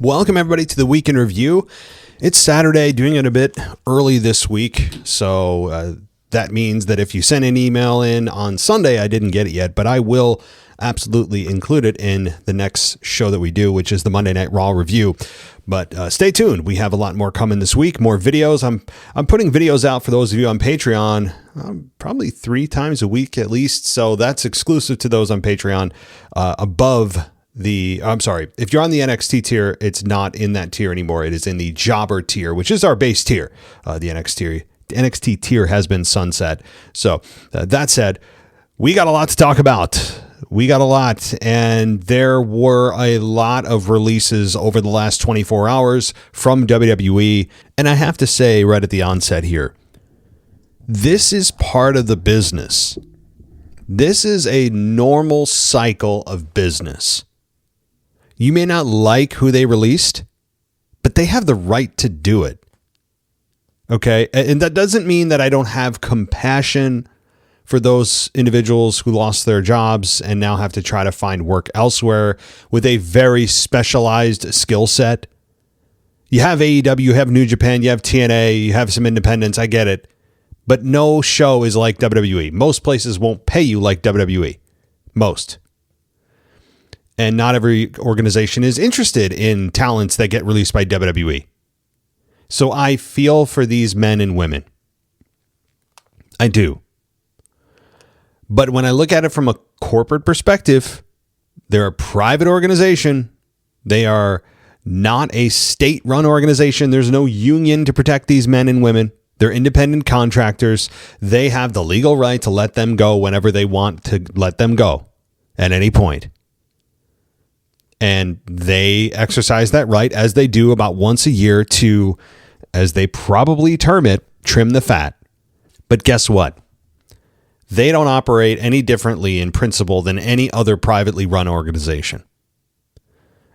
Welcome everybody to the Week in Review. It's Saturday, doing it a bit early this week, so that means that if you sent an email in on Sunday, I didn't get it yet, but I will absolutely include it in the next show that we do, which is the Monday Night Raw review. But stay tuned. We have a lot more coming this week, more videos. I'm putting videos out for those of you on Patreon probably 3 times a week at least, so that's exclusive to those on Patreon if you're on the NXT tier, it's not in that tier anymore. It is in the Jobber tier, which is our base tier. The NXT tier has been sunset. So that said, we got a lot to talk about. And there were a lot of releases over the last 24 hours from WWE. And I have to say right at the onset here, this is part of the business. This is a normal cycle of business. You may not like who they released, but they have the right to do it. Okay? And that doesn't mean that I don't have compassion for those individuals who lost their jobs and now have to try to find work elsewhere with a very specialized skill set. You have AEW, you have New Japan, you have TNA, you have some independents, I get it. But no show is like WWE. Most places won't pay you like WWE. Most. And not every organization is interested in talents that get released by WWE. So I feel for these men and women. I do. But when I look at it from a corporate perspective, they're a private organization. They are not a state-run organization. There's no union to protect these men and women. They're independent contractors. They have the legal right to let them go whenever they want to let them go at any point. And they exercise that right as they do about once a year to, as they probably term it, trim the fat. But guess what? They don't operate any differently in principle than any other privately run organization.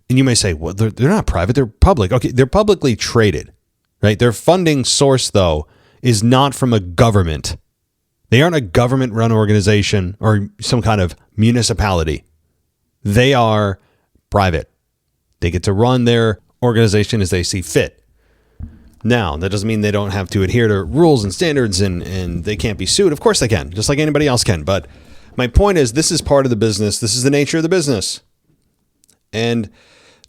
And you may say, well, they're not private, they're public. Okay, they're publicly traded, right? Their funding source, though, is not from a government. They aren't a government-run organization or some kind of municipality. They are private. They get to run their organization as they see fit. Now, that doesn't mean they don't have to adhere to rules and standards and they can't be sued. Of course they can, just like anybody else can. But my point is, this is part of the business. This is the nature of the business. And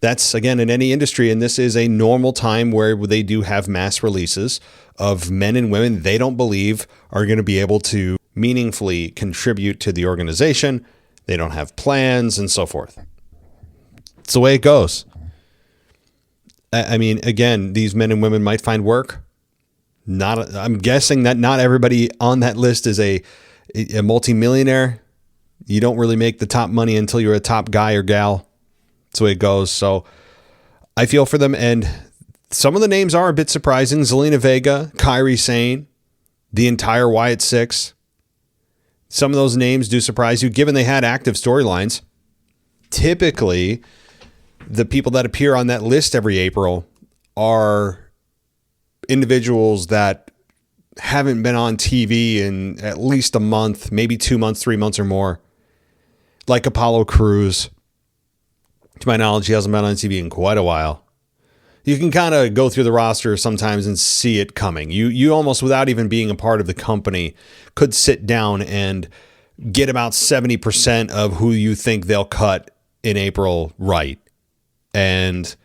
that's, again, in any industry. And this is a normal time where they do have mass releases of men and women they don't believe are going to be able to meaningfully contribute to the organization. They don't have plans and so forth. It's the way it goes. I mean, again, these men and women might find work. I'm guessing that not everybody on that list is a multimillionaire. You don't really make the top money until you're a top guy or gal. That's the way it goes. So I feel for them. And some of the names are a bit surprising. Zelina Vega, Kairi Sane, the entire Wyatt Six. Some of those names do surprise you, given they had active storylines. Typically, the people that appear on that list every April are individuals that haven't been on TV in at least a month, maybe 2 months, 3 months or more. Like Apollo Crews. To my knowledge, he hasn't been on TV in quite a while. You can kind of go through the roster sometimes and see it coming. You almost, without even being a part of the company, could sit down and get about 70% of who you think they'll cut in April right. And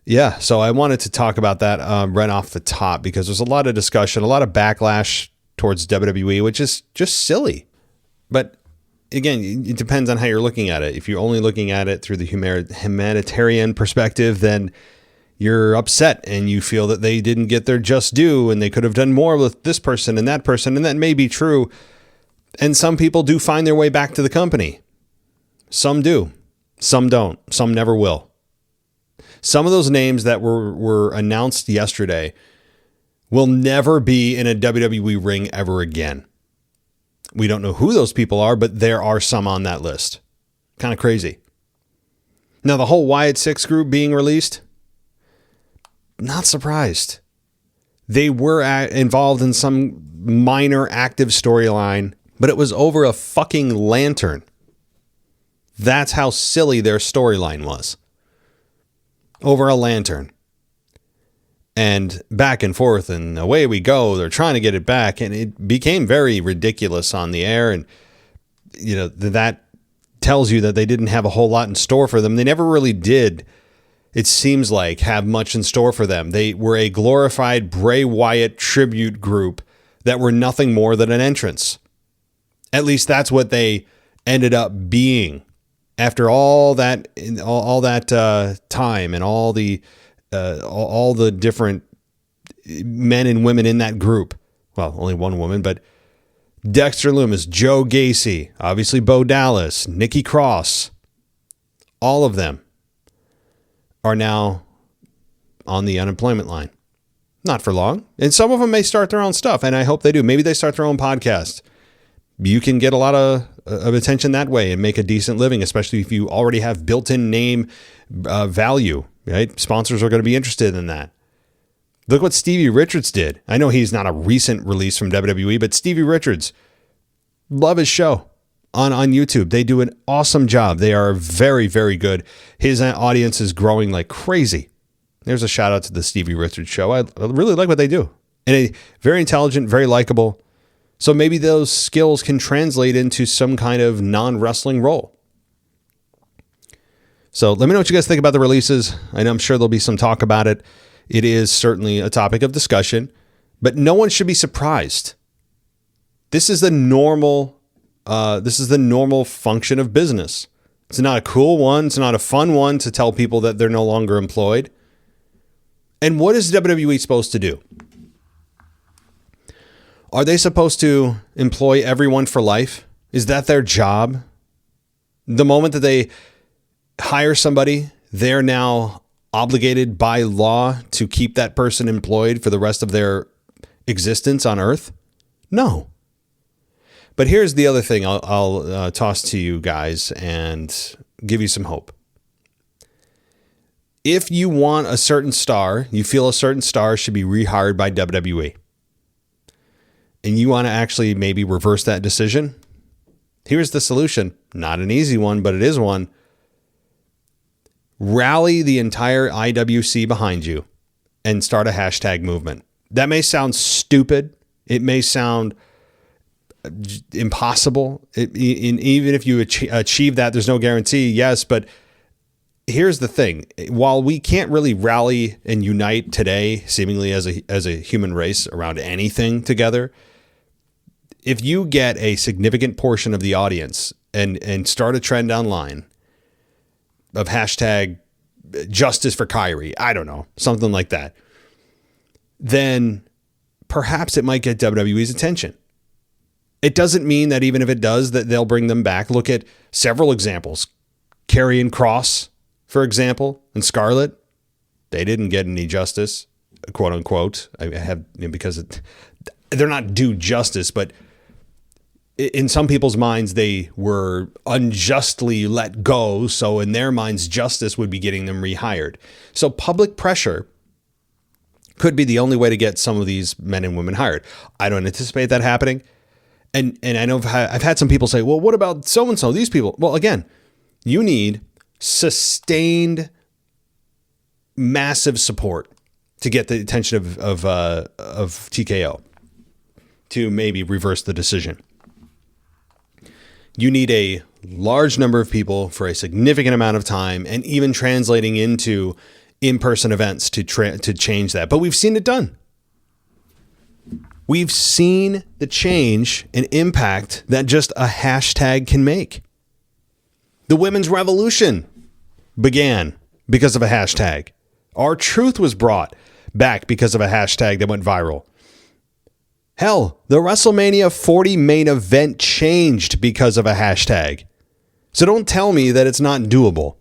yeah, so I wanted to talk about that right off the top because there's a lot of discussion, a lot of backlash towards WWE, which is just silly. But again, it depends on how you're looking at it. If you're only looking at it through the humanitarian perspective, then you're upset and you feel that they didn't get their just due and they could have done more with this person, and that may be true. And some people do find their way back to the company. Some do. Some don't. Some never will. Some of those names that were announced yesterday will never be in a WWE ring ever again. We don't know who those people are, but there are some on that list. Kind of crazy. Now, the whole Wyatt Six group being released, not surprised. They were involved in some minor active storyline, but it was over a fucking lantern. That's how silly their storyline was. over a lantern. And back and forth and away we go. They're trying to get it back. And it became very ridiculous on the air. And, you know, that tells you that they didn't have a whole lot in store for them. They never really did, it seems like, have much in store for them. They were a glorified Bray Wyatt tribute group that were nothing more than an entrance. At least that's what they ended up being after all that time and all the different men and women in that group. Well, only one woman, but Dexter Lumis, Joe Gacy, obviously Bo Dallas, Nikki Cross, all of them are now on the unemployment line. Not for long. And some of them may start their own stuff, and I hope they do. Maybe they start their own podcast. You can get a lot of attention that way and make a decent living, especially if you already have built-in name value, right? Sponsors are going to be interested in that. Look what Stevie Richards did. I know he's not a recent release from WWE, but Stevie Richards, love his show on YouTube. They do an awesome job. They are very, very good. His audience is growing like crazy. There's a shout out to the Stevie Richards show. I really like what they do. And very intelligent, very likable. So maybe those skills can translate into some kind of non-wrestling role. So let me know what you guys think about the releases. I'm sure there'll be some talk about it. It is certainly a topic of discussion, but no one should be surprised. This is the normal function of business. It's not a cool one. It's not a fun one to tell people that they're no longer employed. And what is WWE supposed to do? Are they supposed to employ everyone for life? Is that their job? The moment that they hire somebody, they're now obligated by law to keep that person employed for the rest of their existence on Earth? No. But here's the other thing I'll toss to you guys and give you some hope. If you want a certain star, you feel a certain star should be rehired by WWE, and you want to actually maybe reverse that decision, here's the solution. Not an easy one, but it is one. Rally the entire IWC behind you and start a hashtag movement. That may sound stupid. It may sound impossible. Even if you achieve that, there's no guarantee. Yes, but here's the thing. While we can't really rally and unite today, seemingly as a human race around anything together, if you get a significant portion of the audience and start a trend online of hashtag justice for Kyrie, I don't know, something like that, then perhaps it might get WWE's attention. It doesn't mean that even if it does, that they'll bring them back. Look at several examples. Karrion Kross, for example, and Scarlett, they didn't get any justice, quote unquote. Because they're not due justice, but in some people's minds, they were unjustly let go. So in their minds, justice would be getting them rehired. So public pressure could be the only way to get some of these men and women hired. I don't anticipate that happening. And I know I've had some people say, well, what about so-and-so, these people? Well, again, you need sustained, massive support to get the attention of TKO to maybe reverse the decision. You need a large number of people for a significant amount of time, and even translating into in-person events to change that. But we've seen it done. We've seen the change and impact that just a hashtag can make. The women's revolution began because of a hashtag. R-Truth was brought back because of a hashtag that went viral. Hell, the WrestleMania 40 main event changed because of a hashtag. So don't tell me that it's not doable.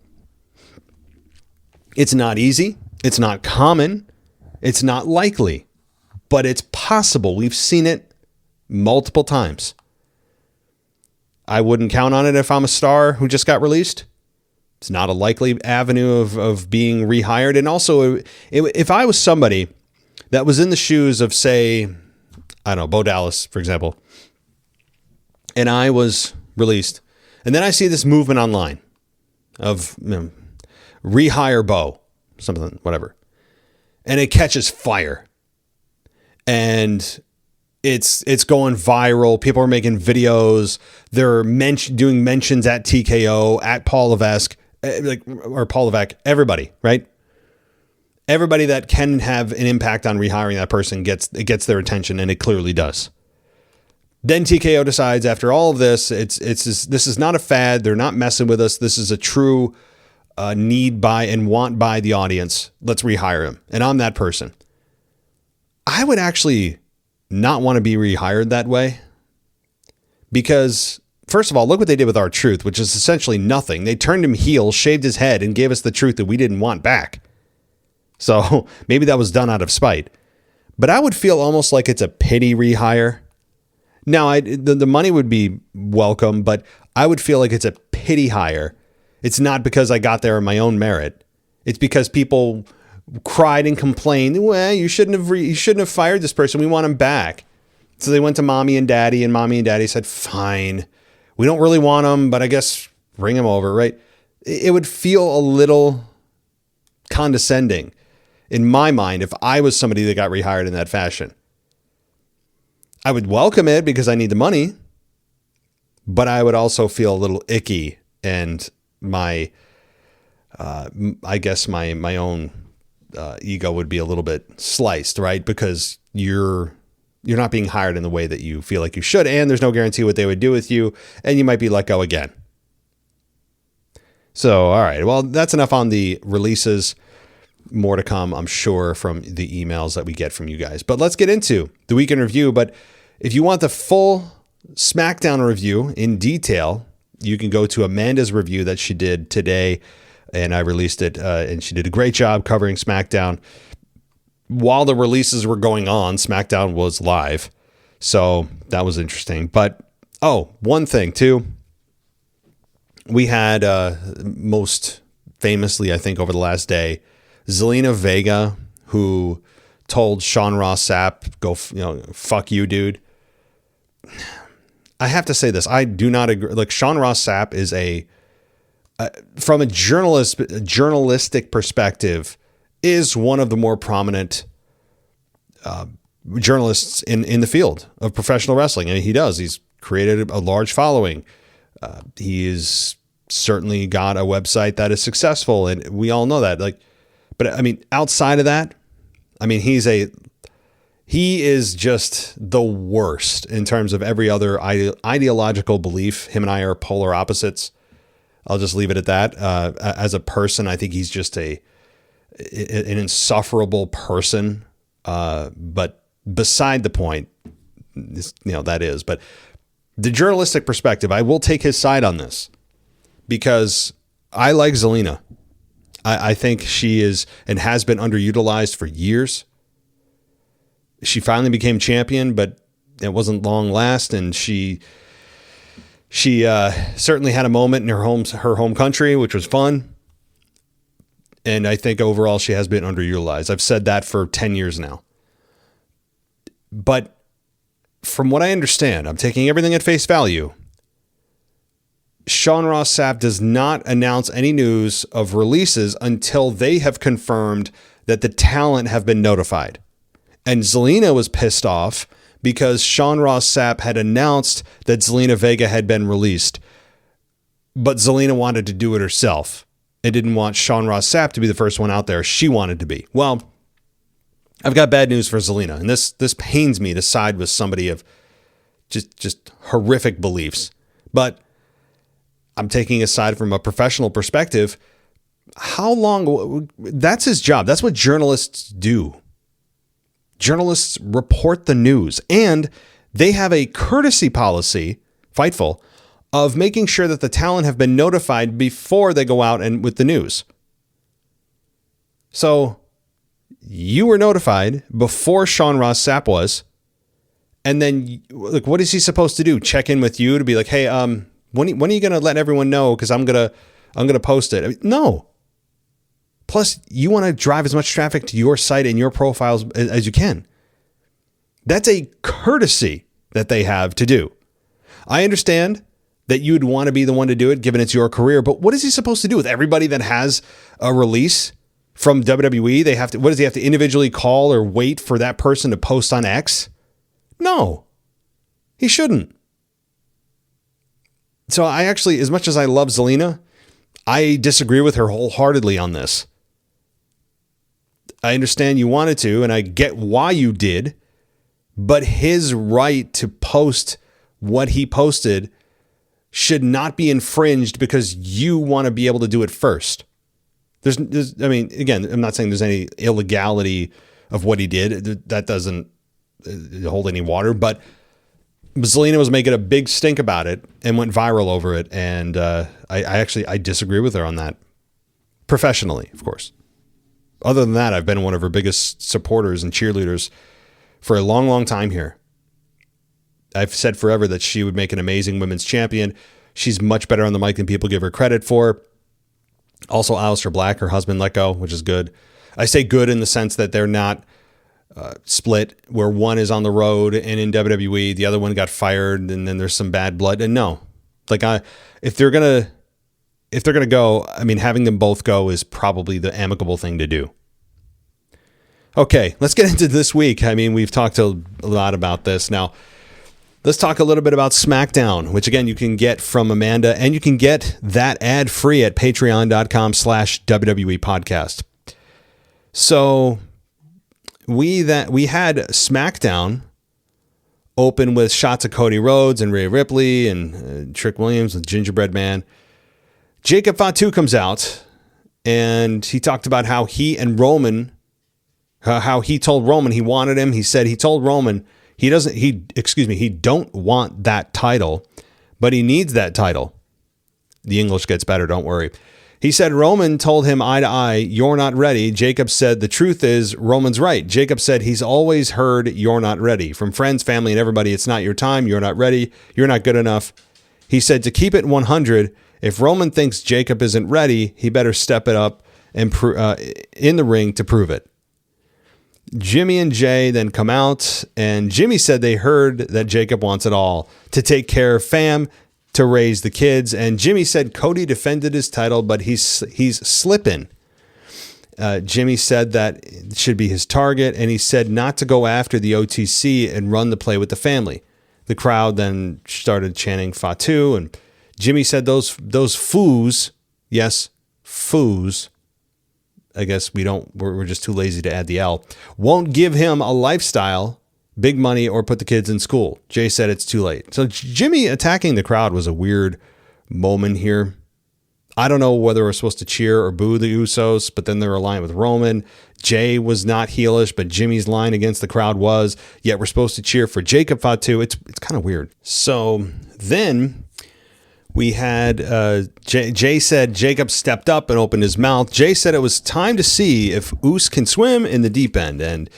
It's not easy. It's not common. It's not likely. But it's possible. We've seen it multiple times. I wouldn't count on it if I'm a star who just got released. It's not a likely avenue of being rehired. And also, if I was somebody that was in the shoes of, say, I don't know, Bo Dallas, for example, and I was released, and then I see this movement online of rehire Bo. something, whatever. And it catches fire. And it's going viral. People are making videos. They're doing mentions at TKO, at Paul Levesque, or Paul Levesque, everybody, right? Everybody that can have an impact on rehiring that person gets their attention, and it clearly does. Then TKO decides after all of this, this is not a fad. They're not messing with us. This is a true need by and want by the audience. Let's rehire him. And I'm that person. I would actually not want to be rehired that way, because first of all, look what they did with R-Truth, which is essentially nothing. They turned him heel, shaved his head, and gave us the truth that we didn't want back. So maybe that was done out of spite. But I would feel almost like it's a pity rehire. Now, the money would be welcome, but I would feel like it's a pity hire. It's not because I got there on my own merit. It's because people cried and complained, well, you shouldn't have fired this person. We want him back. So they went to mommy and daddy, and mommy and daddy said, fine, we don't really want him, but I guess bring him over, right? It would feel a little condescending in my mind if I was somebody that got rehired in that fashion. I would welcome it because I need the money, but I would also feel a little icky, and my own ego would be a little bit sliced, right? Because you're not being hired in the way that you feel like you should, and there's no guarantee what they would do with you, and you might be let go again. So, all right, well, that's enough on the releases. More to come, I'm sure, from the emails that we get from you guys. But let's get into the week in review. But if you want the full SmackDown review in detail, you can go to Amanda's review that she did today, and I released it, and she did a great job covering SmackDown. While the releases were going on, SmackDown was live, so that was interesting. But, one thing, too. We had, most famously, I think, over the last day, Zelina Vega, who told Sean Ross Sapp, go, fuck you, dude. I have to say this. I do not agree. Like, Sean Ross Sapp is from a journalistic perspective, is one of the more prominent journalists in the field of professional wrestling. And he's created a large following. He is certainly got a website that is successful, and we all know that. But I mean, outside of that, I mean, he is just the worst in terms of every other ideological belief. Him and I are polar opposites. I'll just leave it at that. As a person, I think he's just an insufferable person. But beside the point, that is. But the journalistic perspective, I will take his side on this, because I like Zelina. I think she is and has been underutilized for years. She finally became champion, but it wasn't long last, and she certainly had a moment in her home country, which was fun. And I think overall she has been underutilized. I've said that for 10 years now. But from what I understand, I'm taking everything at face value. Sean Ross Sapp does not announce any news of releases until they have confirmed that the talent have been notified. And Zelina was pissed off because Sean Ross Sapp had announced that Zelina Vega had been released, but Zelina wanted to do it herself. It didn't want Sean Ross Sapp to be the first one out there. She wanted to be. Well, I've got bad news for Zelina, and this pains me to side with somebody of just horrific beliefs. But I'm taking a side from a professional perspective. How long? That's his job. That's what journalists do. Journalists report the news, and they have a courtesy policy, Fightful, of making sure that the talent have been notified before they go out and with the news. So you were notified before Sean Ross Sapp was, and then what is he supposed to do? Check in with you to be like, hey, when are you going to let everyone know? Because I'm gonna post it. I mean, no. Plus, you want to drive as much traffic to your site and your profiles as you can. That's a courtesy that they have to do. I understand that you'd want to be the one to do it, given it's your career, but what is he supposed to do with everybody that has a release? from WWE? They have to, what does he have to individually call or wait for that person to post on X? No, he shouldn't. So I actually, as much as I love Zelina, I disagree with her wholeheartedly on this. I understand you wanted to, and I get why you did, but his right to post what he posted should not be infringed because you want to be able to do it first. I mean, again, I'm not saying there's any illegality of what he did. That doesn't hold any water, but Zelina was making a big stink about it and went viral over it. And I disagree with her on that, professionally, of course. Other than that, I've been one of her biggest supporters and cheerleaders for a long, long time here. I've said forever that she would make an amazing women's champion. She's much better on the mic than people give her credit for. Also, Aleister Black, her husband, let go, which is good. I say good in the sense that they're not split, where one is on the road and in WWE, the other one got fired, and then there's some bad blood. And no, like if they're gonna go, I mean, having them both go is probably the amicable thing to do. Okay, let's get into this week. I mean, we've talked a lot about this. Now, let's talk a little bit about SmackDown, which again, you can get from Amanda, and you can get that ad free at patreon.com/WWE podcast. So we had SmackDown open with shots of Cody Rhodes and Rhea Ripley and Trick Williams with Gingerbread Man. Jacob Fatu comes out and he talked about how he and Roman, how he told Roman he wanted him. He said he told Roman he don't want that title, but he needs that title. The English gets better, don't worry. He said Roman told him eye to eye, "You're not ready." Jacob said the truth is Roman's right. Jacob said he's always heard "you're not ready" from friends, family, and everybody. It's not your time. You're not ready. You're not good enough. He said to keep it 100, if Roman thinks Jacob isn't ready, he better step it up and in the ring to prove it. Jimmy and Jay then come out, and Jimmy said they heard that Jacob wants it all, to take care of fam, to raise the kids. And Jimmy said Cody defended his title, but he's slipping. Jimmy said that it should be his target, and he said not to go after the OTC and run the play with the family. The crowd then started chanting Fatu, and Jimmy said those foos, yes, foos, I guess we're just too lazy to add the L, won't give him a lifestyle, big money, or put the kids in school. Jay said it's too late. So Jimmy attacking the crowd was a weird moment here. I don't know whether we're supposed to cheer or boo the Usos, but then they're aligned with Roman. Jay was not heelish, but Jimmy's line against the crowd was, yet we're supposed to cheer for Jacob Fatu. It's kind of weird. So then we had Jay said Jacob stepped up and opened his mouth. Jay said it was time to see if Us can swim in the deep end. And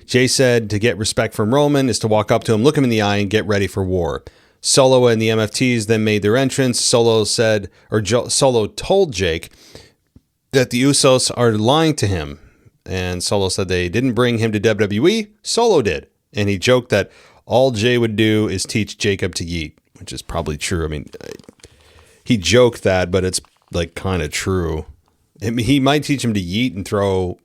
Jay said to get respect from Roman is to walk up to him, look him in the eye, and get ready for war. Solo and the MFTs then made their entrance. Solo told Jake that the Usos are lying to him. And Solo said they didn't bring him to WWE. Solo did. And he joked that all Jay would do is teach Jacob to yeet, which is probably true. I mean, he joked that, but it's like kind of true. I mean, he might teach him to yeet and throw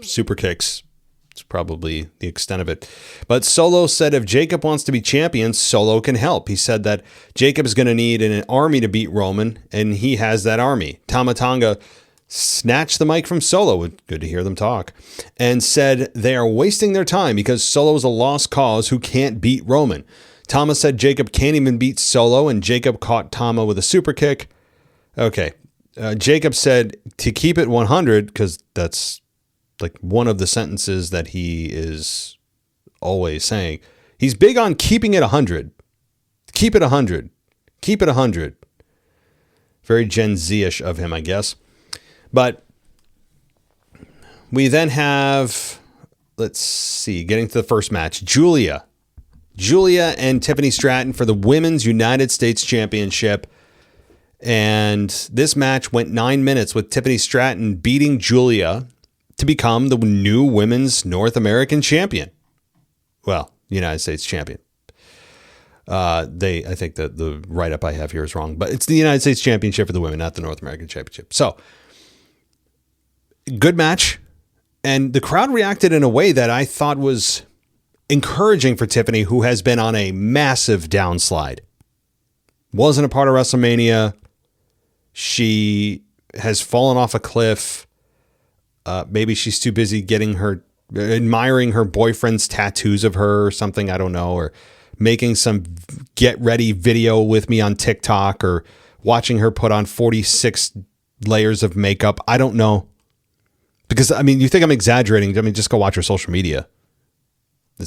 super kicks. It's probably the extent of it. But Solo said if Jacob wants to be champion, Solo can help. He said that Jacob is going to need an army to beat Roman, and he has that army. Tama Tonga snatched the mic from Solo, good to hear them talk, and said they are wasting their time because Solo is a lost cause who can't beat Roman. Tama said Jacob can't even beat Solo, and Jacob caught Tama with a super kick. Okay. Jacob said to keep it 100, because that's like one of the sentences that he is always saying. He's big on keeping it 100. Keep it 100. Keep it 100. Very Gen Z-ish of him, I guess. But we then have, let's see, getting to the first match, Julia and Tiffany Stratton for the Women's United States Championship. And this match went 9 minutes with Tiffany Stratton beating Julia to become the new Women's North American Champion. Well, United States Champion. I think that the write-up I have here is wrong, but it's the United States Championship for the women, not the North American Championship. So, good match. And the crowd reacted in a way that I thought was encouraging for Tiffany, who has been on a massive downslide. Wasn't a part of WrestleMania. She has fallen off a cliff. Maybe she's too busy admiring her boyfriend's tattoos of her or something. I don't know. Or making some get ready video with me on TikTok, or watching her put on 46 layers of makeup. I don't know. Because, I mean, you think I'm exaggerating. I mean, just go watch her social media.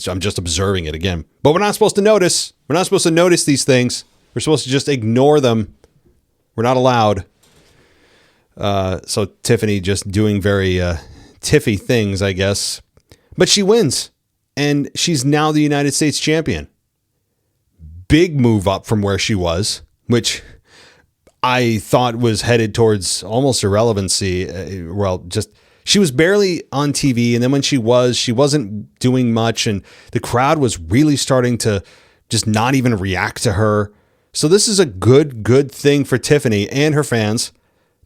I'm just observing it again. But we're not supposed to notice. We're not supposed to notice these things. We're supposed to just ignore them. We're not allowed. So Tiffany just doing very tiffy things, I guess. But she wins. And she's now the United States champion. Big move up from where she was, which I thought was headed towards almost irrelevancy. She was barely on TV. And then when she wasn't doing much. And the crowd was really starting to just not even react to her. So this is a good thing for Tiffany and her fans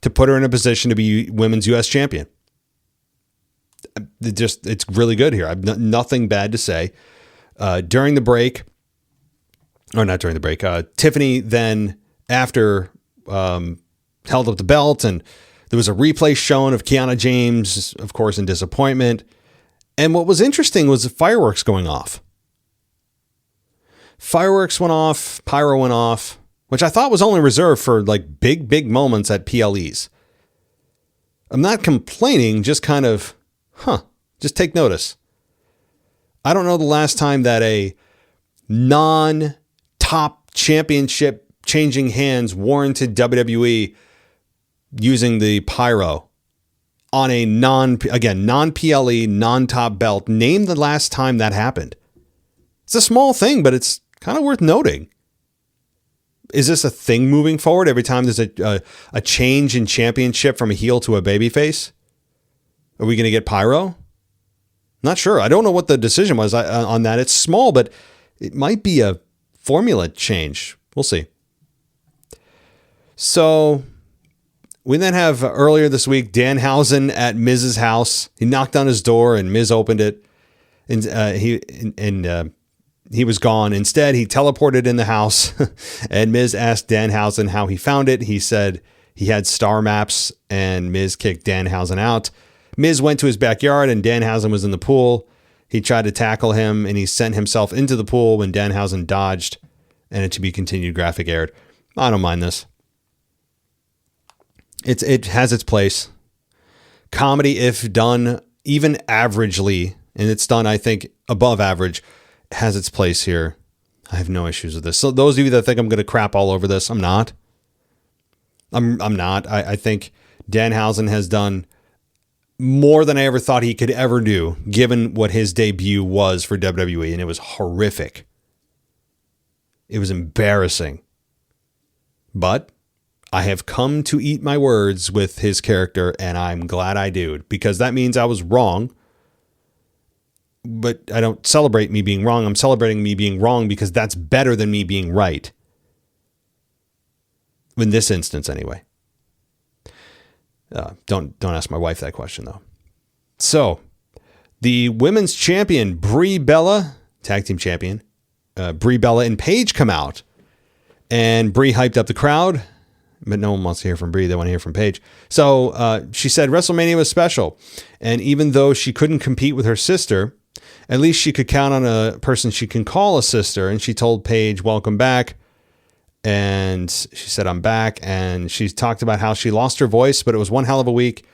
to put her in a position to be women's U.S. champion. It's really good here. I've nothing bad to say. During the break, or not during the break, Tiffany then, after held up the belt, and there was a replay shown of Kiana James, of course, in disappointment. And what was interesting was the fireworks going off. Fireworks went off, pyro went off, which I thought was only reserved for like big moments at PLEs. I'm not complaining, just kind of, just take notice. I don't know the last time that a non-top championship changing hands warranted WWE using the pyro on a non-PLE, non-top belt. Name the last time that happened. It's a small thing, but it's kind of worth noting. Is this a thing moving forward every time there's a change in championship from a heel to a babyface? Are we going to get pyro? Not sure. I don't know what the decision was on that. It's small, but it might be a formula change. We'll see. So we then have earlier this week, Danhausen at Miz's house. He knocked on his door and Miz opened it. And he was gone. Instead, he teleported in the house and Miz asked Danhausen how he found it. He said he had star maps and Miz kicked Danhausen out. Miz went to his backyard and Danhausen was in the pool. He tried to tackle him and he sent himself into the pool when Danhausen dodged, and it to be continued graphic aired. I don't mind this. It has its place. Comedy, if done even averagely, and it's done, I think, above average, has its place here. I have no issues with this. So those of you that think I'm going to crap all over this, I'm not. I'm not. I think Danhausen has done more than I ever thought he could ever do, given what his debut was for WWE, and it was horrific. It was embarrassing. But I have come to eat my words with his character, and I'm glad I do, because that means I was wrong. But I don't celebrate me being wrong. I'm celebrating me being wrong because that's better than me being right. In this instance, anyway. Don't ask my wife that question, though. So, the women's champion, Brie Bella, tag team champion, Brie Bella and Paige come out. And Brie hyped up the crowd, but no one wants to hear from Brie. They want to hear from Paige. So, she said WrestleMania was special. And even though she couldn't compete with her sister, at least she could count on a person she can call a sister. And she told Paige, welcome back. And she said, I'm back. And she talked about how she lost her voice, but it was one hell of a week.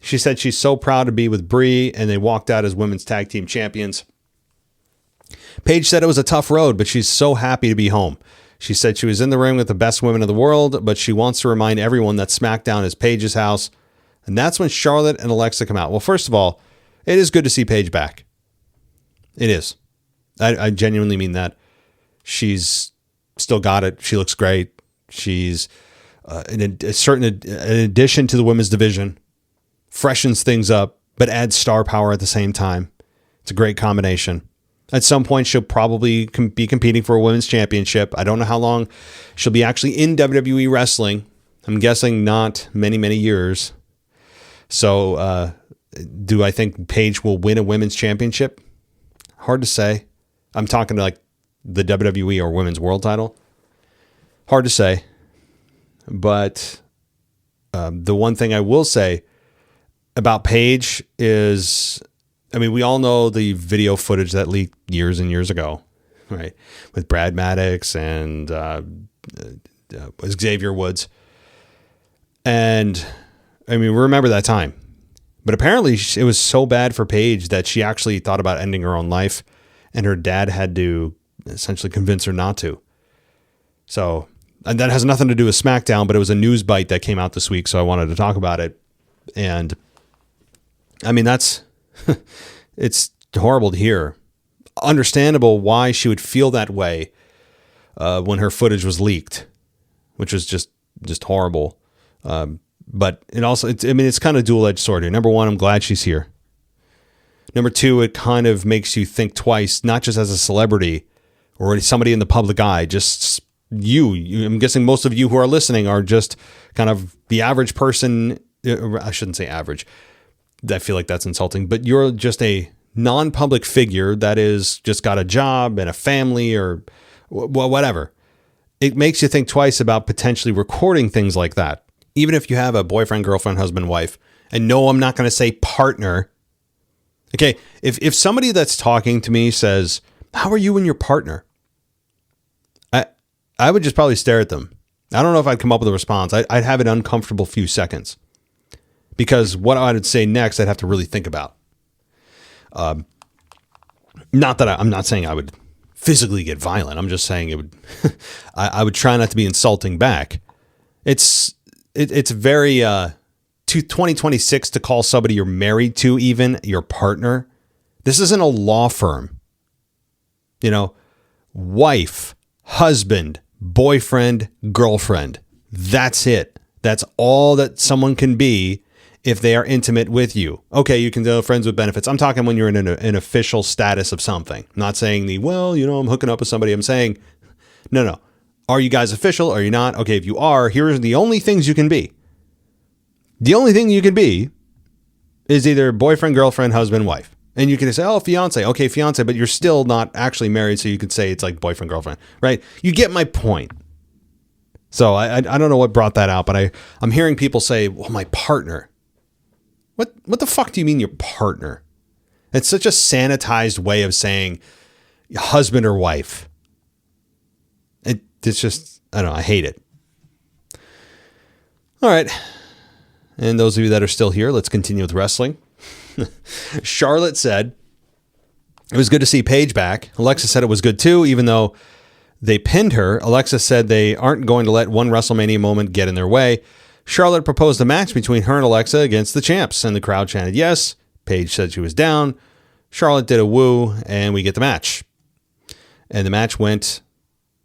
She said she's so proud to be with Brie, and they walked out as women's tag team champions. Paige said it was a tough road, but she's so happy to be home. She said she was in the ring with the best women of the world, but she wants to remind everyone that SmackDown is Paige's house. And that's when Charlotte and Alexa come out. Well, first of all, it is good to see Paige back. It is. I genuinely mean that. She's still got it. She looks great. She's an addition to the women's division, freshens things up, but adds star power at the same time. It's a great combination. At some point, she'll probably be competing for a women's championship. I don't know how long she'll be actually in WWE wrestling. I'm guessing not many, many years. So Do I think Paige will win a women's championship? Hard to say. I'm talking to like the WWE or women's world title. Hard to say. But the one thing I will say about Paige is, I mean, we all know the video footage that leaked years and years ago, right? With Brad Maddox and Xavier Woods. And I mean, we remember that time. But apparently it was so bad for Paige that she actually thought about ending her own life, and her dad had to essentially convince her not to. So, and that has nothing to do with SmackDown, but it was a news bite that came out this week, so I wanted to talk about it. And I mean, that's, it's horrible to hear. Understandable why she would feel that way when her footage was leaked, which was just horrible. But it also, it's kind of dual-edged sword here. Number one, I'm glad she's here. Number two, it kind of makes you think twice, not just as a celebrity or somebody in the public eye, just you. I'm guessing most of you who are listening are just kind of the average person. I shouldn't say average. I feel like that's insulting, but you're just a non-public figure that is just got a job and a family or whatever. It makes you think twice about potentially recording things like that. Even if you have a boyfriend, girlfriend, husband, wife, and no, I'm not going to say partner. Okay, if somebody that's talking to me says, how are you and your partner? I would just probably stare at them. I don't know if I'd come up with a response. I'd have an uncomfortable few seconds. Because what I would say next, I'd have to really think about. Not that I'm not saying I would physically get violent. I'm just saying it would. I would try not to be insulting back. It's very 2026 to call somebody you're married to, even your partner. This isn't a law firm. You know, wife, husband, boyfriend, girlfriend. That's it. That's all that someone can be if they are intimate with you. Okay, you can do friends with benefits. I'm talking when you're in an official status of something. I'm not saying I'm hooking up with somebody. I'm saying, no. Are you guys official? Are you not? Okay, if you are, here's the only things you can be. The only thing you can be is either boyfriend, girlfriend, husband, wife. And you can say, oh, fiance. Okay, fiance, but you're still not actually married, so you could say it's like boyfriend, girlfriend, right? You get my point. So I don't know what brought that out, but I'm hearing people say, well, my partner. What the fuck do you mean your partner? It's such a sanitized way of saying husband or wife. It's just, I don't know, I hate it. All right. And those of you that are still here, let's continue with wrestling. Charlotte said, it was good to see Paige back. Alexa said it was good too, even though they pinned her. Alexa said they aren't going to let one WrestleMania moment get in their way. Charlotte proposed a match between her and Alexa against the champs, and the crowd chanted yes. Paige said she was down. Charlotte did a woo, and we get the match. And the match went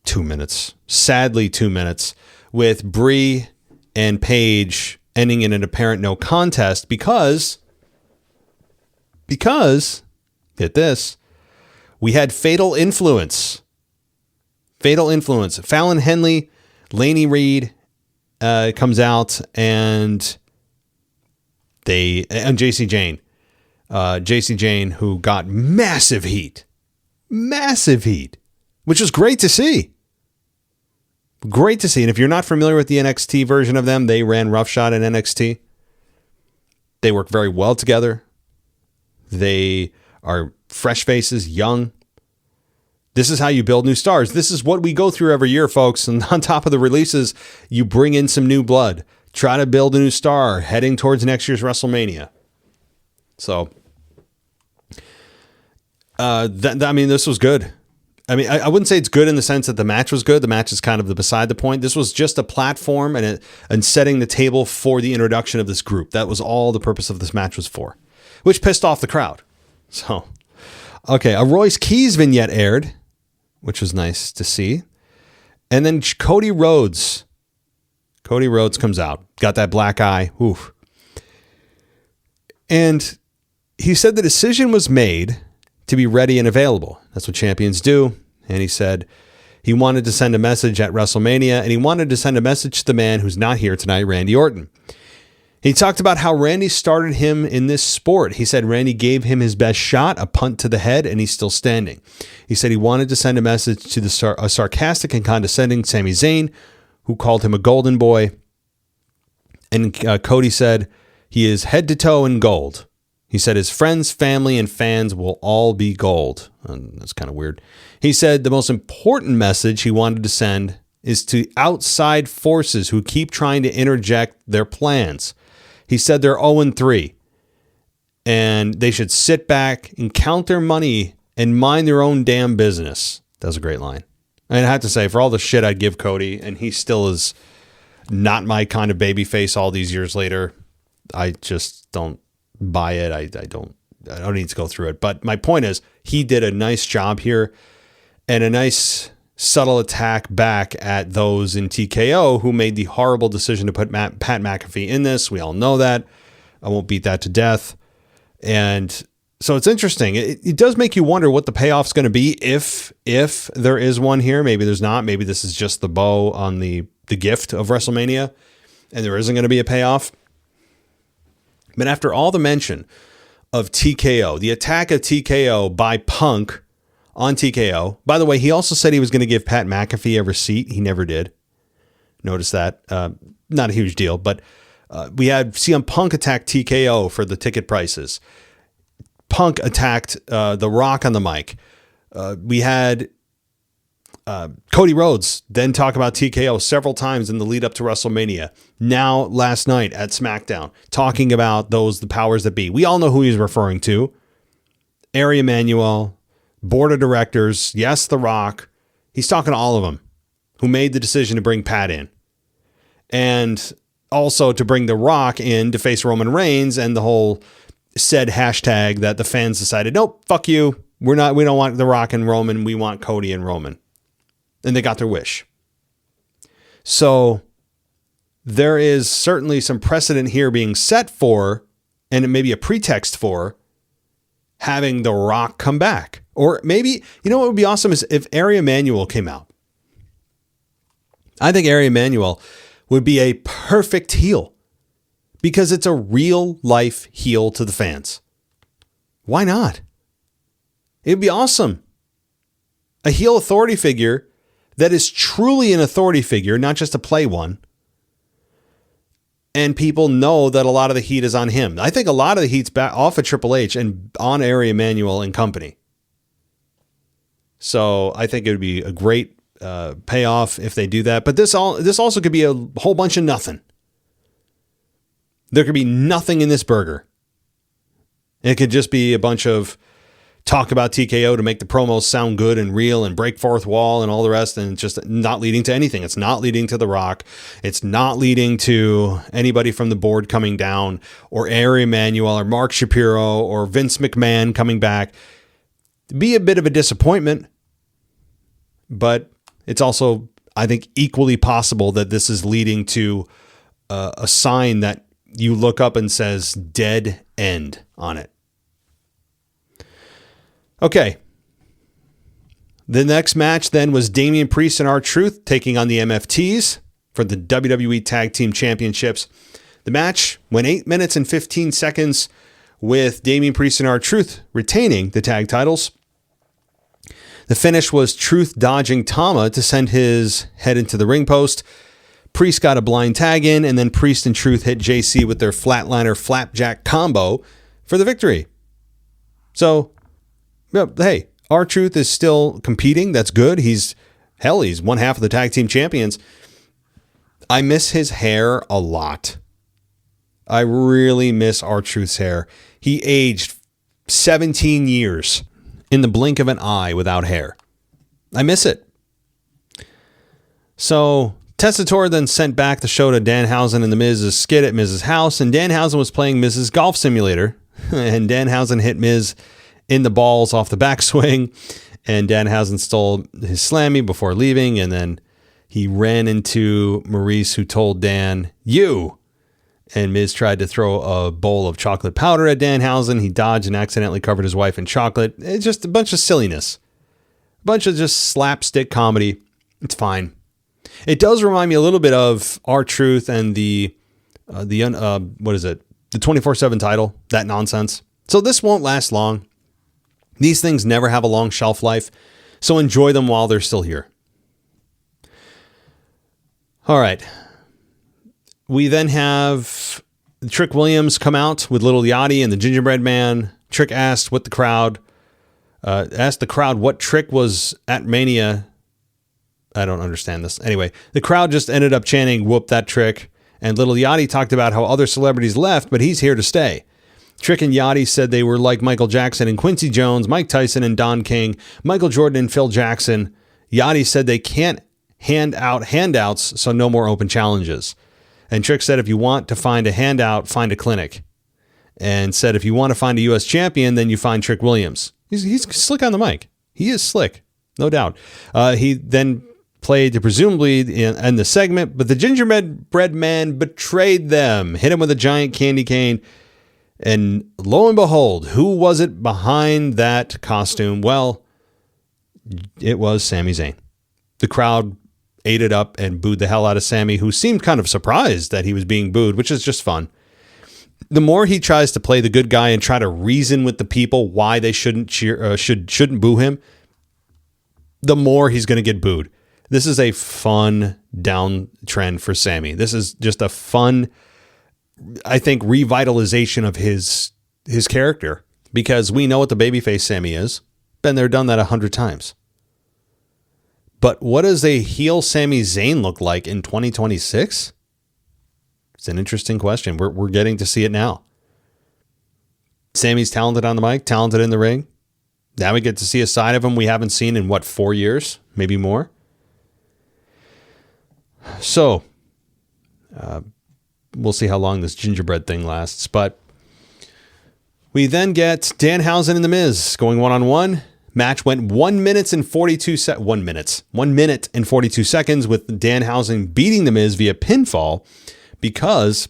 2 minutes. Sadly, 2 minutes, with Brie and Paige ending in an apparent no contest because, get this, we had fatal influence. Fatal influence. Fallon Henley, Lainey Reed comes out, and Jacy Jayne. Jacy Jayne, who got massive heat, which was great to see. Great to see. And if you're not familiar with the NXT version of them, they ran roughshod in NXT. They work very well together. They are fresh faces, young. This is how you build new stars. This is what we go through every year, folks. And on top of the releases, you bring in some new blood. Try to build a new star heading towards next year's WrestleMania. So, this was good. I mean, I wouldn't say it's good in the sense that the match was good. The match is kind of beside the point. This was just a platform and setting the table for the introduction of this group. That was all the purpose of this match was for, which pissed off the crowd. So, okay, a Royce Keys vignette aired, which was nice to see. And then Cody Rhodes comes out, got that black eye. Oof. And he said the decision was made to be ready and available. That's what champions do. And he said he wanted to send a message at WrestleMania, and he wanted to send a message to the man who's not here tonight, Randy Orton. He talked about how Randy started him in this sport. He said Randy gave him his best shot, a punt to the head, and he's still standing. He said he wanted to send a message to a sarcastic and condescending Sami Zayn, who called him a golden boy. And Cody said he is head to toe in gold. He said his friends, family, and fans will all be gold. That's kind of weird. He said the most important message he wanted to send is to outside forces who keep trying to interject their plans. He said they're 0-3, and they should sit back and count their money and mind their own damn business. That was a great line. And I have to say, for all the shit I'd give Cody, and he still is not my kind of babyface all these years later, I just don't buy it. I don't need to go through it. But my point is, he did a nice job here and a nice subtle attack back at those in TKO who made the horrible decision to put Pat McAfee in this. We all know that. I won't beat that to death. And so it's interesting. It does make you wonder what the payoff's going to be if there is one here. Maybe there's not. Maybe this is just the bow on the gift of WrestleMania and there isn't going to be a payoff. But after all the mention of TKO, the attack of TKO by Punk on TKO. By the way, he also said he was going to give Pat McAfee a receipt. He never did. Notice that. Not a huge deal, but we had CM Punk attack TKO for the ticket prices. Punk attacked The Rock on the mic. We had Cody Rhodes then talk about TKO several times in the lead up to WrestleMania. Now, last night at SmackDown, talking about the powers that be. We all know who he's referring to. Ari Emanuel, board of directors, yes, The Rock. He's talking to all of them who made the decision to bring Pat in. And also to bring The Rock in to face Roman Reigns and the whole said hashtag that the fans decided, nope, fuck you. We don't want The Rock and Roman. We want Cody and Roman. And they got their wish. So there is certainly some precedent here being set for, and it may be a pretext for, having The Rock come back. Or maybe, you know what would be awesome is if Ari Emanuel came out. I think Ari Emanuel would be a perfect heel because it's a real life heel to the fans. Why not? It'd be awesome. A heel authority figure that is truly an authority figure, not just to play one. And people know that a lot of the heat is on him. I think a lot of the heat's back off of Triple H and on Ari Emanuel and company. So I think it would be a great payoff if they do that. But this also could be a whole bunch of nothing. There could be nothing in this burger. It could just be a bunch of talk about TKO to make the promos sound good and real and break fourth wall and all the rest, and just not leading to anything. It's not leading to The Rock. It's not leading to anybody from the board coming down, or Ari Emanuel or Mark Shapiro or Vince McMahon coming back. It'd be a bit of a disappointment, but it's also, I think, equally possible that this is leading to a sign that you look up and says dead end on it. Okay. The next match then was Damian Priest and R-Truth taking on the MFTs for the WWE Tag Team Championships. The match went 8 minutes and 15 seconds with Damian Priest and R-Truth retaining the tag titles. The finish was Truth dodging Tama to send his head into the ring post. Priest got a blind tag in, and then Priest and Truth hit Jacy with their flatliner flapjack combo for the victory. So, hey, R-Truth is still competing. That's good. He's one half of the tag team champions. I miss his hair a lot. I really miss R-Truth's hair. He aged 17 years in the blink of an eye without hair. I miss it. So Tessitore then sent back the show to Danhausen and the Miz's skit at Miz's house, and Danhausen was playing Miz's golf simulator, and Danhausen hit Miz in the balls off the backswing, and Danhausen stole his slammy before leaving, and then he ran into Maurice, who told Dan, "You!" And Miz tried to throw a bowl of chocolate powder at Danhausen. He dodged and accidentally covered his wife in chocolate. It's just a bunch of silliness. A bunch of just slapstick comedy. It's fine. It does remind me a little bit of R-Truth and the what is it? The 24/7 title, that nonsense. So this won't last long. These things never have a long shelf life. So enjoy them while they're still here. All right. We then have Trick Williams come out with Little Yachty and the Gingerbread Man. Trick asked the crowd what Trick was at Mania. I don't understand this. Anyway, the crowd just ended up chanting, "Whoop that Trick." And Little Yachty talked about how other celebrities left, but he's here to stay. Trick and Yachty said they were like Michael Jackson and Quincy Jones, Mike Tyson and Don King, Michael Jordan and Phil Jackson. Yachty said they can't hand out handouts, so no more open challenges. And Trick said, if you want to find a handout, find a clinic. And said, if you want to find a U.S. champion, then you find Trick Williams. He's slick on the mic. He is slick, no doubt. He then played to presumably in the segment, but the gingerbread man betrayed them, hit him with a giant candy cane. And lo and behold, who was it behind that costume? Well, it was Sami Zayn. The crowd ate it up and booed the hell out of Sami, who seemed kind of surprised that he was being booed, which is just fun. The more he tries to play the good guy and try to reason with the people why they shouldn't shouldn't boo him, the more he's going to get booed. This is a fun downtrend for Sami. This is just a fun, I think, revitalization of his character, because we know what the babyface Sami is. Been there, done that 100 times. But what does a heel Sami Zayn look like in 2026? It's an interesting question. We're getting to see it now. Sami's talented on the mic, talented in the ring. Now we get to see a side of him we haven't seen in 4 years, maybe more. So, we'll see how long this gingerbread thing lasts. But we then get Danhausen and The Miz going one-on-one. Match went 1 minute and 42 seconds with Danhausen beating The Miz via pinfall because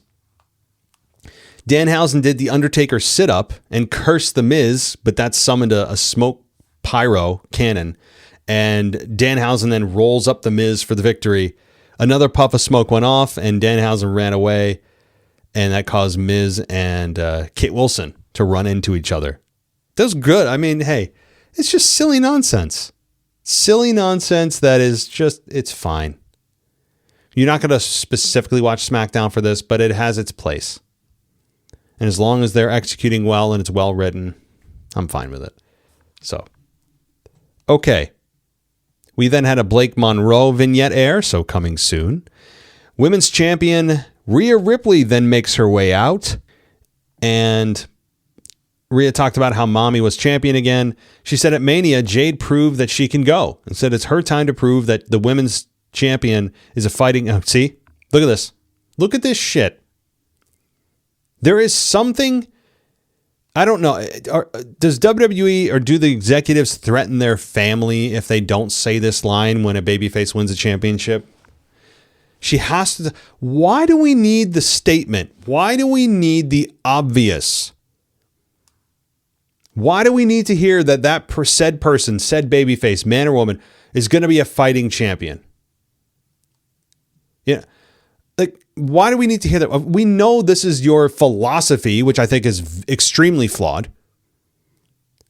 Danhausen did the Undertaker sit-up and cursed The Miz, but that summoned a smoke pyro cannon. And Danhausen then rolls up The Miz for the victory. Another puff of smoke went off, and Danhausen ran away, and that caused Miz and Kate Wilson to run into each other. That was good. I mean, hey, it's just silly nonsense. Silly nonsense that is just, it's fine. You're not going to specifically watch SmackDown for this, but it has its place. And as long as they're executing well and it's well written, I'm fine with it. So, okay. We then had a Blake Monroe vignette air, so coming soon. Women's champion Rhea Ripley then makes her way out. And Rhea talked about how Mommy was champion again. She said at Mania, Jade proved that she can go. And said it's her time to prove that the women's champion is a fighting... see? Look at this. Look at this shit. There is something... I don't know. Does WWE or do the executives threaten their family if they don't say this line when a babyface wins a championship? She has to. Why do we need the statement? Why do we need the obvious? Why do we need to hear that said person, said babyface, man or woman, is going to be a fighting champion? Yeah. Like, why do we need to hear that? We know this is your philosophy, which I think is extremely flawed.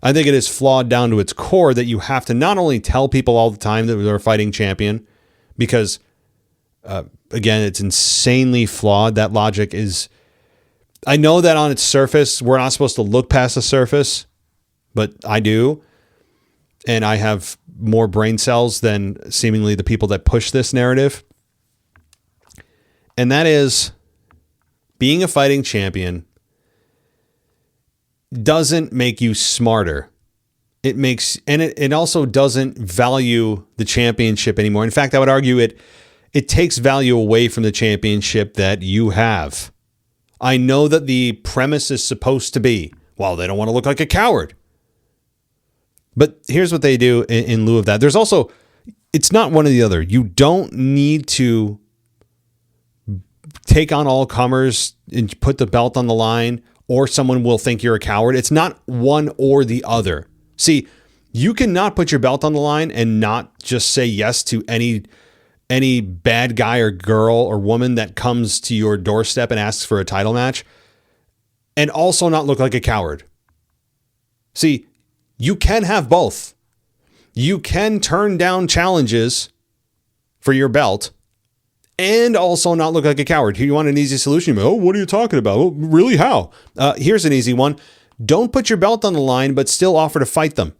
I think it is flawed down to its core that you have to not only tell people all the time that they're a fighting champion, because, again, it's insanely flawed. That logic is... I know that on its surface, we're not supposed to look past the surface, but I do. And I have more brain cells than seemingly the people that push this narrative. And that is, being a fighting champion doesn't make you smarter. It also doesn't value the championship anymore. In fact, I would argue it takes value away from the championship that you have. I know that the premise is supposed to be, well, they don't want to look like a coward. But here's what they do in lieu of that. There's also, it's not one or the other. You don't need to take on all comers and put the belt on the line, or someone will think you're a coward. It's not one or the other. See, you cannot put your belt on the line and not just say yes to any any bad guy or girl or woman that comes to your doorstep and asks for a title match, and also not look like a coward. See, you can have both. You can turn down challenges for your belt and also not look like a coward. Here, you want an easy solution? Oh, what are you talking about? Oh, really? How? Here's an easy one. Don't put your belt on the line, but still offer to fight them.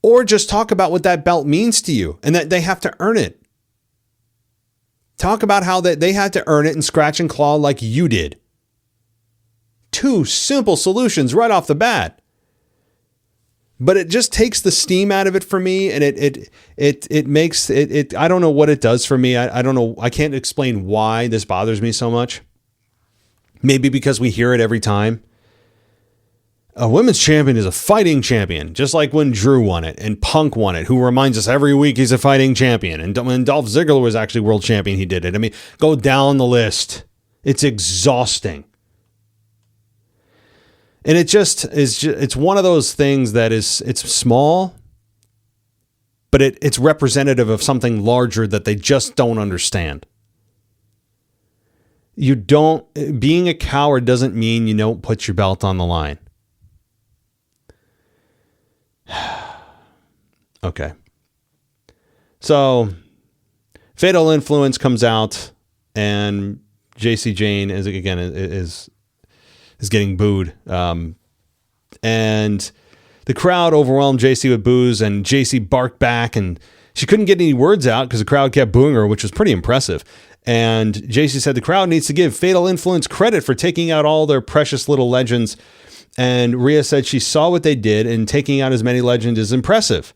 Or just talk about what that belt means to you and that they have to earn it. Talk about how that they had to earn it and scratch and claw like you did. 2 simple solutions right off the bat. But it just takes the steam out of it for me, and it makes it. I don't know what it does for me. I don't know. I can't explain why this bothers me so much. Maybe because we hear it every time. A women's champion is a fighting champion, just like when Drew won it and Punk won it, who reminds us every week he's a fighting champion. And when Dolph Ziggler was actually world champion, he did it. I mean, go down the list. It's exhausting. And it just is, it's one of those things that it's small, but it's representative of something larger that they just don't understand. Being a coward doesn't mean you don't put your belt on the line. Okay. So, Fatal Influence comes out, and Jayne is getting booed. And the crowd overwhelmed Jacy with boos, and Jacy barked back, and she couldn't get any words out because the crowd kept booing her, which was pretty impressive. And Jacy said the crowd needs to give Fatal Influence credit for taking out all their precious little legends. And Rhea said she saw what they did, and taking out as many legends is impressive.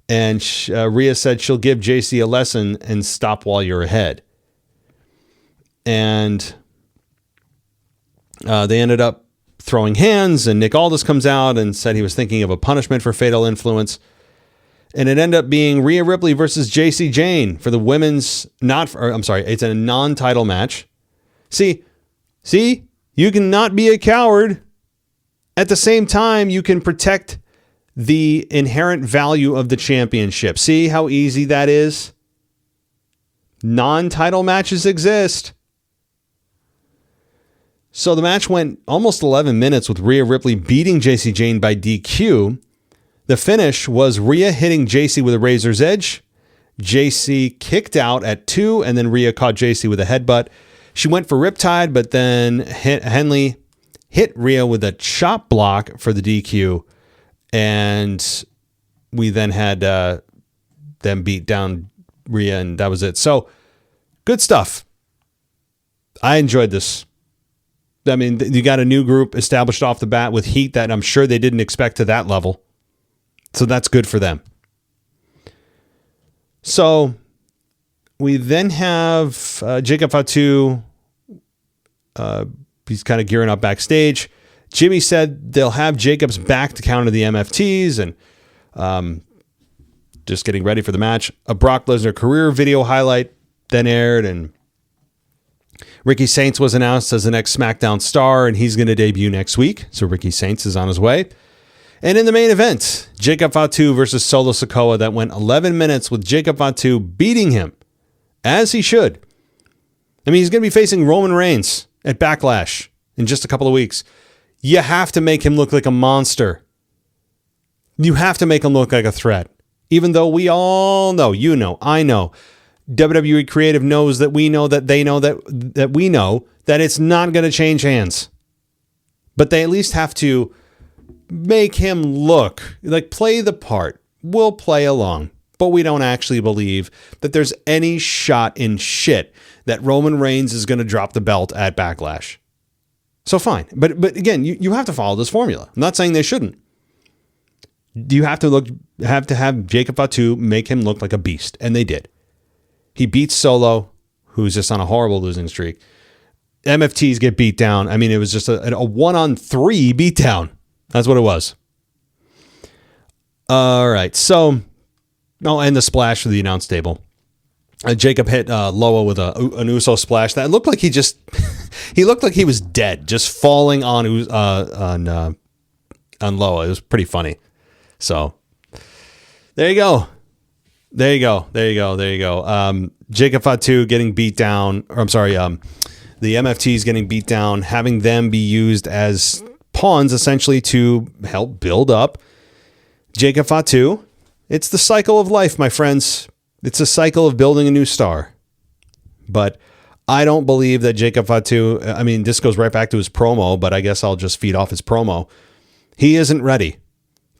And Rhea said she'll give Jacy a lesson and stop while you're ahead. And they ended up throwing hands, and Nick Aldis comes out and said he was thinking of a punishment for Fatal Influence. And it ended up being Rhea Ripley versus Jayne for the women's, it's a non-title match. See, you can not be a coward. At the same time, you can protect the inherent value of the championship. See how easy that is? Non-title matches exist. So the match went almost 11 minutes with Rhea Ripley beating Jayne by DQ. The finish was Rhea hitting Jacy with a razor's edge. Jacy kicked out at 2, and then Rhea caught Jacy with a headbutt. She went for Riptide, but then Henley hit Rhea with a chop block for the DQ. And we then had them beat down Rhea, and that was it. So, good stuff. I enjoyed this. I mean, you got a new group established off the bat with heat that I'm sure they didn't expect to that level. So that's good for them. So we then have Jacob Fatu. He's kind of gearing up backstage. Jimmy said they'll have Jacob's back to counter the MFTs, and just getting ready for the match. A Brock Lesnar career video highlight then aired, and Ricky Saints was announced as the next SmackDown star, and he's going to debut next week. So Ricky Saints is on his way. And in the main event, Jacob Fatu versus Solo Sikoa, that went 11 minutes with Jacob Fatu beating him, as he should. I mean, he's going to be facing Roman Reigns at Backlash in just a couple of weeks. You have to make him look like a monster. You have to make him look like a threat. Even though we all know, you know, I know, WWE Creative knows that we know that they know that we know that it's not going to change hands. But they at least have to make him look like, play the part. We'll play along, but we don't actually believe that there's any shot in shit that Roman Reigns is going to drop the belt at Backlash. So fine. But again, you have to follow this formula. I'm not saying they shouldn't. You have to have Jacob Fatu make him look like a beast. And they did. He beats Solo, who's just on a horrible losing streak. MFTs get beat down. I mean, it was just a 1-on-3 beatdown. That's what it was. All right. So, and the splash for the announce table. Jacob hit Loa with an Uso splash. That looked like he looked like he was dead, just falling on Loa. It was pretty funny. So, there you go. There you go. Jacob Fatu getting beat down. Or I'm sorry, the MFTs getting beat down, having them be used as pawns essentially to help build up Jacob Fatu. It's the cycle of life, my friends. It's a cycle of building a new star. But I don't believe that Jacob Fatu, I mean, this goes right back to his promo, but I guess I'll just feed off his promo. He isn't ready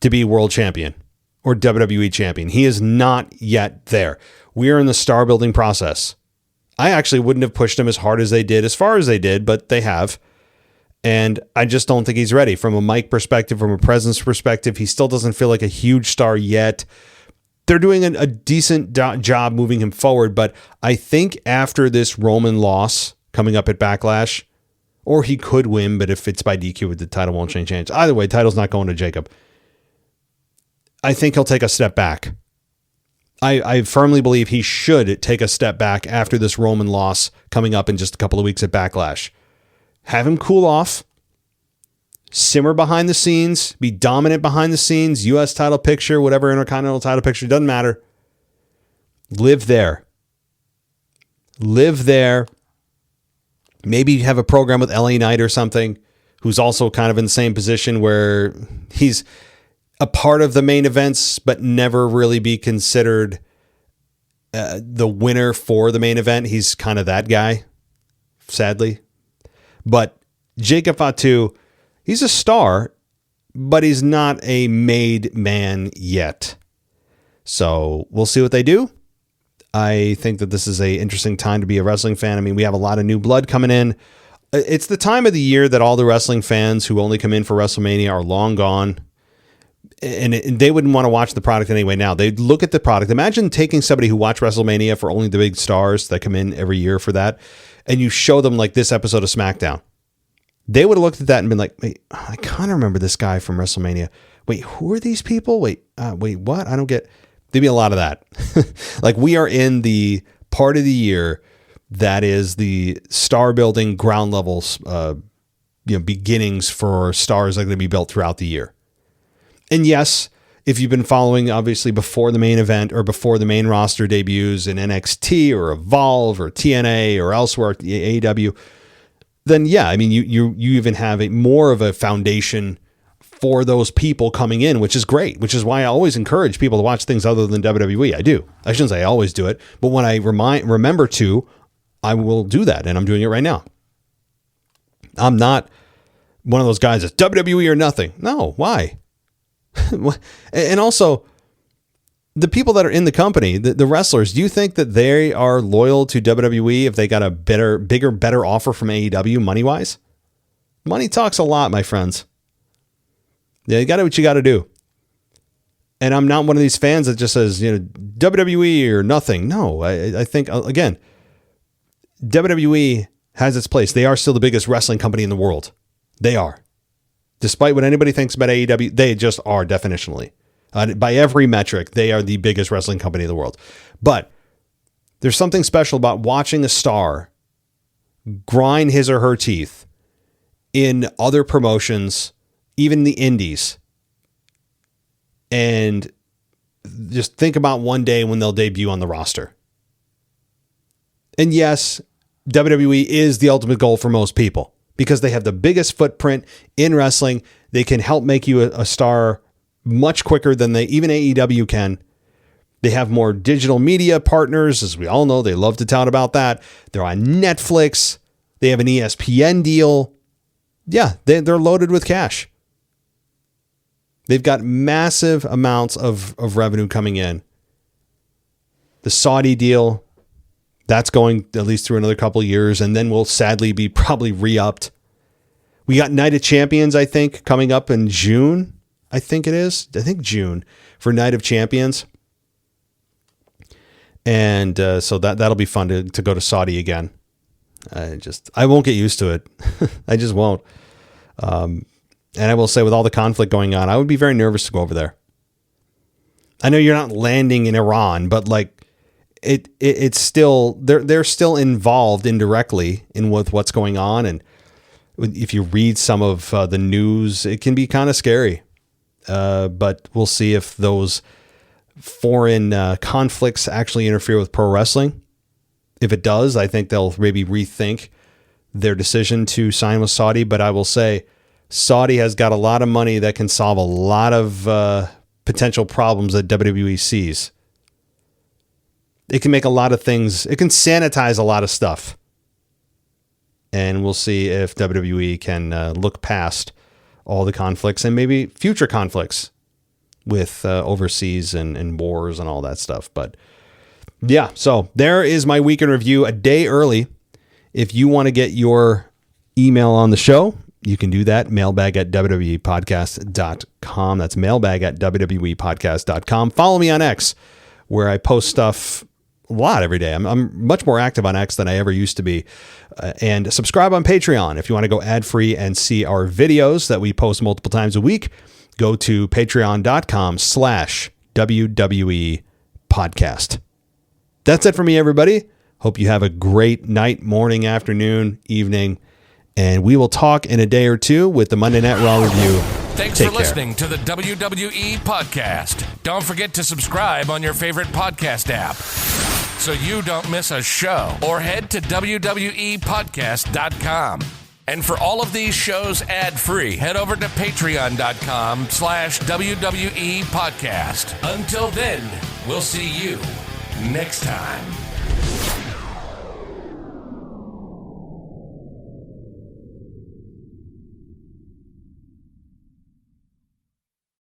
to be world champion or WWE champion. He is not yet there. We are in the star building process. I actually wouldn't have pushed him as hard as they did, as far as they did, but they have. And I just don't think he's ready from a mic perspective, from a presence perspective. He still doesn't feel like a huge star yet. They're doing a decent job moving him forward, but I think after this Roman loss coming up at Backlash, or he could win, but if it's by DQ, the title won't change hands. Either way, title's not going to Jacob. I think he'll take a step back. I firmly believe he should take a step back after this Roman loss coming up in just a couple of weeks at Backlash. Have him cool off, simmer behind the scenes, be dominant behind the scenes, U.S. title picture, whatever Intercontinental title picture, doesn't matter. Live there. Maybe have a program with LA Knight or something, who's also kind of in the same position where he's a part of the main events, but never really be considered the winner for the main event. He's kind of that guy, sadly. But Jacob Fatu, he's a star, but he's not a made man yet. So we'll see what they do. I think that this is an interesting time to be a wrestling fan. I mean, we have a lot of new blood coming in. It's the time of the year that all the wrestling fans who only come in for WrestleMania are long gone. And they wouldn't want to watch the product anyway now. They'd look at the product. Imagine taking somebody who watched WrestleMania for only the big stars that come in every year for that, and you show them like this episode of SmackDown. They would have looked at that and been like, wait, I kind of remember this guy from WrestleMania. Wait, who are these people? Wait, what? I don't get... There'd be a lot of that. Like, we are in the part of the year that is the star building ground levels, beginnings for stars that are going to be built throughout the year. And yes, if you've been following, obviously, before the main event or before the main roster debuts in NXT or Evolve or TNA or elsewhere, AEW, then yeah, I mean, you even have more of a foundation for those people coming in, which is great, which is why I always encourage people to watch things other than WWE. I do. I shouldn't say I always do it, but when I remember to, I will do that, and I'm doing it right now. I'm not one of those guys that's WWE or nothing. No, why? And also, the people that are in the company, the wrestlers, do you think that they are loyal to WWE if they got a better offer from AEW money-wise? Money talks a lot, my friends. Yeah, you got to do what you got to do. And I'm not one of these fans that just says, WWE or nothing. No, I think, again, WWE has its place. They are still the biggest wrestling company in the world. They are. Despite what anybody thinks about AEW, they just are definitionally. By every metric, they are the biggest wrestling company in the world. But there's something special about watching a star grind his or her teeth in other promotions, even the indies, and just think about one day when they'll debut on the roster. And yes, WWE is the ultimate goal for most people because they have the biggest footprint in wrestling. They can help make you a star much quicker than even AEW can. They have more digital media partners, as we all know. They love to tout about that. They're on Netflix. They have an ESPN deal. Yeah, they're loaded with cash. They've got massive amounts of revenue coming in. The Saudi deal, that's going at least through another couple of years, and then will sadly be probably re-upped. We got Night of Champions, I think, coming up in June. I think it is. I think June for Night of Champions. And so that'll be fun to go to Saudi again. I won't get used to it. I just won't. And I will say, with all the conflict going on, I would be very nervous to go over there. I know you're not landing in Iran, but like it's still they're still involved indirectly in what's going on. And if you read some of the news, it can be kind of scary. But we'll see if those foreign conflicts actually interfere with pro wrestling. If it does, I think they'll maybe rethink their decision to sign with Saudi. But I will say Saudi has got a lot of money that can solve a lot of potential problems that WWE sees. It can make a lot of things. It can sanitize a lot of stuff. And we'll see if WWE can look past all the conflicts and maybe future conflicts with overseas and wars and all that stuff. But yeah, so there is my week in review a day early. If you want to get your email on the show, you can do that. Mailbag at WWEpodcast.com. That's mailbag at WWEpodcast.com. Follow me on X, where I post stuff a lot every day. I'm much more active on X than I ever used to be. And subscribe on Patreon. If you want to go ad-free and see our videos that we post multiple times a week, go to patreon.com/WWE podcast. That's it for me, everybody. Hope you have a great night, morning, afternoon, evening, and we will talk in a day or two with the Monday Night Raw review. Thanks for listening to the WWE podcast. Don't forget to subscribe on your favorite podcast app so you don't miss a show, or head to WWEpodcast.com. And for all of these shows ad-free, head over to patreon.com/WWE podcast. Until then, we'll see you next time.